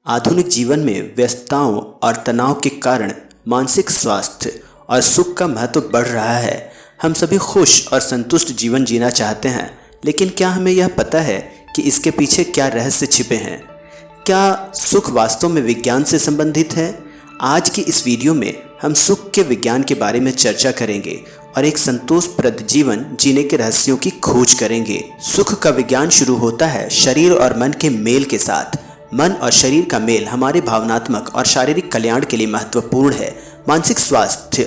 आधुनिक जीवन में व्यस्तताओं और तनाव के कारण मानसिक स्वास्थ्य और सुख का महत्व बढ़ रहा है। हम सभी खुश और संतुष्ट जीवन जीना चाहते हैं, लेकिन क्या हमें यह पता है कि इसके पीछे क्या रहस्य छिपे हैं? क्या सुख वास्तव में विज्ञान से संबंधित है? आज की इस वीडियो में हम सुख के विज्ञान के बारे में चर्चा करेंगे और एक संतोषप्रद जीवन जीने के रहस्यों की खोज करेंगे। सुख का विज्ञान शुरू होता है शरीर और मन के मेल के साथ। मन और शरीर का मेल हमारे भावनात्मक और शारीरिक कल्याण के लिए महत्वपूर्ण है। मानसिक स्वास्थ्य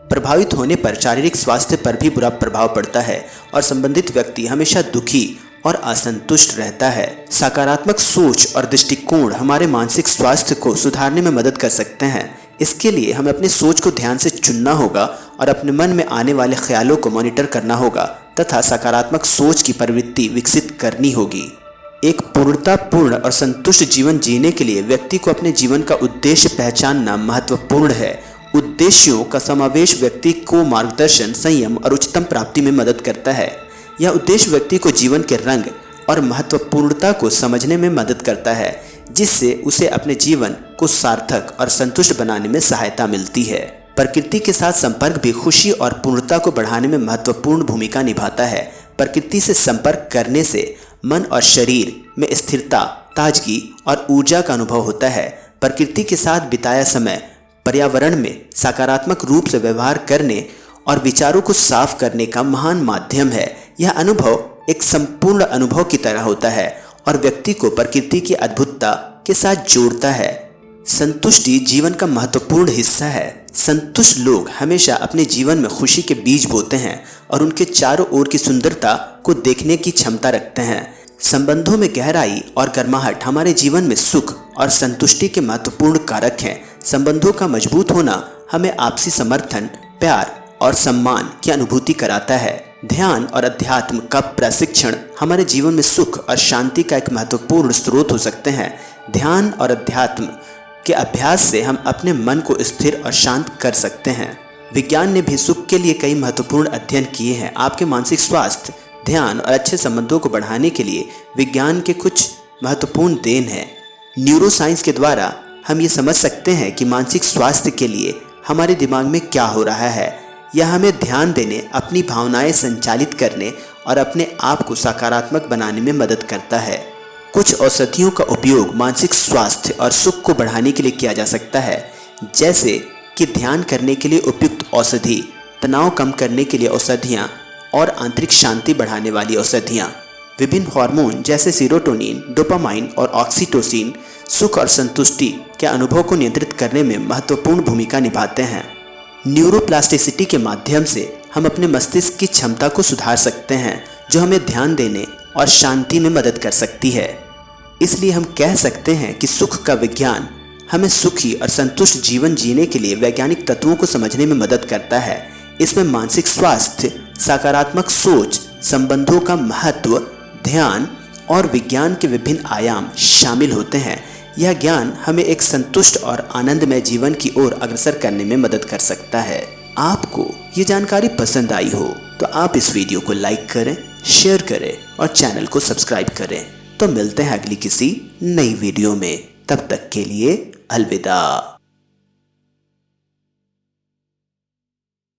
प्रभावित होने पर शारीरिक स्वास्थ्य पर भी बुरा प्रभाव पड़ता है और संबंधित व्यक्ति हमेशा दुखी और असंतुष्ट रहता है। सकारात्मक सोच और दृष्टिकोण हमारे मानसिक स्वास्थ्य को सुधारने में मदद कर सकते हैं। इसके लिए हमें अपनी सोच को ध्यान से चुनना होगा और अपने मन में आने वाले ख्यालों को मॉनिटर करना होगा तथा सकारात्मक सोच की प्रवृत्ति विकसित करनी होगी। एक पूर्णतापूर्ण और संतुष्ट जीवन जीने के लिए व्यक्ति को अपने जीवन का उद्देश्य पहचानना महत्वपूर्ण है। उद्देश्यों का समावेश व्यक्ति को मार्गदर्शन, संयम और उच्चतम प्राप्ति में मदद करता है। यह उद्देश्य व्यक्ति को जीवन के रंग और महत्वपूर्णता को समझने में मदद करता है, जिससे उसे अपने जीवन को सार्थक और संतुष्ट बनाने में सहायता मिलती है। प्रकृति के साथ संपर्क भी खुशी और पूर्णता को बढ़ाने में महत्वपूर्ण भूमिका निभाता है। प्रकृति से संपर्क करने से मन और शरीर में स्थिरता, ताजगी और ऊर्जा का अनुभव होता है। प्रकृति के साथ बिताया समय पर्यावरण में सकारात्मक रूप से व्यवहार करने और विचारों को साफ करने का महान माध्यम है। यह अनुभव एक संपूर्ण अनुभव की तरह होता है और व्यक्ति को प्रकृति की अद्भुतता के साथ जोड़ता है। संतुष्टि जीवन का महत्वपूर्ण हिस्सा है। संतुष्ट लोग हमेशा अपने जीवन में खुशी के बीज बोते हैं और उनके चारों ओर की सुंदरता को देखने की क्षमता रखते हैं। संबंधों में गहराई और गर्माहट हमारे जीवन में सुख और संतुष्टि के महत्वपूर्ण कारक हैं। संबंधों का मजबूत होना हमें आपसी समर्थन, प्यार और सम्मान की अनुभूति कराता है। ध्यान और अध्यात्म का प्रशिक्षण हमारे जीवन में सुख और शांति का एक महत्वपूर्ण स्रोत हो सकते हैं। ध्यान और अध्यात्म के अभ्यास से हम अपने मन को स्थिर और शांत कर सकते हैं। विज्ञान ने भी सुख के लिए कई महत्वपूर्ण अध्ययन किए हैं। आपके मानसिक स्वास्थ्य, ध्यान और अच्छे संबंधों को बढ़ाने के लिए विज्ञान के कुछ महत्वपूर्ण देन हैं। न्यूरोसाइंस के द्वारा हम ये समझ सकते हैं कि मानसिक स्वास्थ्य के लिए हमारे दिमाग में क्या हो रहा है। यह हमें ध्यान देने, अपनी भावनाएं संचालित करने और अपने आप को सकारात्मक बनाने में मदद करता है। कुछ औषधियों का उपयोग मानसिक स्वास्थ्य और सुख को बढ़ाने के लिए किया जा सकता है, जैसे कि ध्यान करने के लिए उपयुक्त औषधि, तनाव कम करने के लिए औषधियाँ और आंतरिक शांति बढ़ाने वाली औषधियाँ। विभिन्न हार्मोन जैसे सीरोटोनिन, डोपामाइन और ऑक्सीटोसिन सुख और संतुष्टि के अनुभव को नियंत्रित करने में महत्वपूर्ण भूमिका निभाते हैं। न्यूरोप्लास्टिसिटी के माध्यम से हम अपने मस्तिष्क की क्षमता को सुधार सकते हैं, जो हमें ध्यान देने और शांति में मदद कर सकती है। इसलिए हम कह सकते हैं कि सुख का विज्ञान हमें सुखी और संतुष्ट जीवन जीने के लिए वैज्ञानिक तत्वों को समझने में मदद करता है। इसमें मानसिक स्वास्थ्य, सकारात्मक सोच, संबंधों का महत्व, ध्यान और विज्ञान के विभिन्न आयाम शामिल होते हैं। यह ज्ञान हमें एक संतुष्ट और आनंदमय जीवन की ओर अग्रसर करने में मदद कर सकता है। आपको ये जानकारी पसंद आई हो तो आप इस वीडियो को लाइक करें, शेयर करें और चैनल को सब्सक्राइब करें। तो मिलते हैं अगली किसी नई वीडियो में। तब तक के लिए अलविदा।